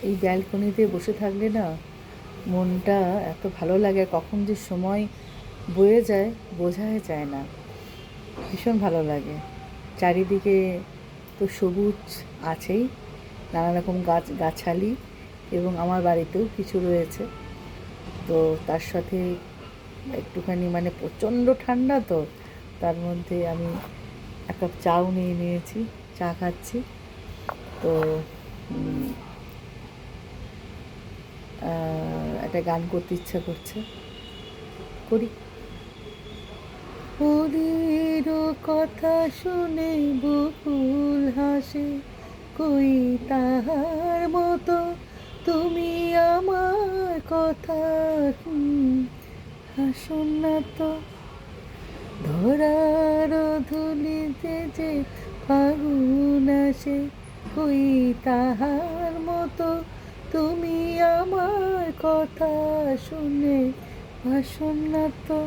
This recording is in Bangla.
এই ব্যালকনিতে বসে থাকলে না মনটা এত ভালো লাগে, কখন যে সময় বয়ে যায় বোঝাই যায় না। ভীষণ ভালো লাগে। চারিদিকে তো সবুজ আছেই, নানা রকম গাছালি, এবং আমার বাড়িতেও কিছু রয়েছে। তো তার সাথে একটুখানি মানে প্রচণ্ড ঠান্ডা, তো তার মধ্যে আমি এক কাপ চাও নিয়ে নিয়েছি, চা খাচ্ছি। তো একটা গান করতে ইচ্ছা করছে, করি। ওদের কথা শুনে বকুল হাসে, কই তাহার মতো তুমি আমার কথা হাসুন না তো। ধরার ধুলিতে যে ফাগুন আসে, কই তাহার মতো তুমি আমার কথা শুনে ভাসুন না তো।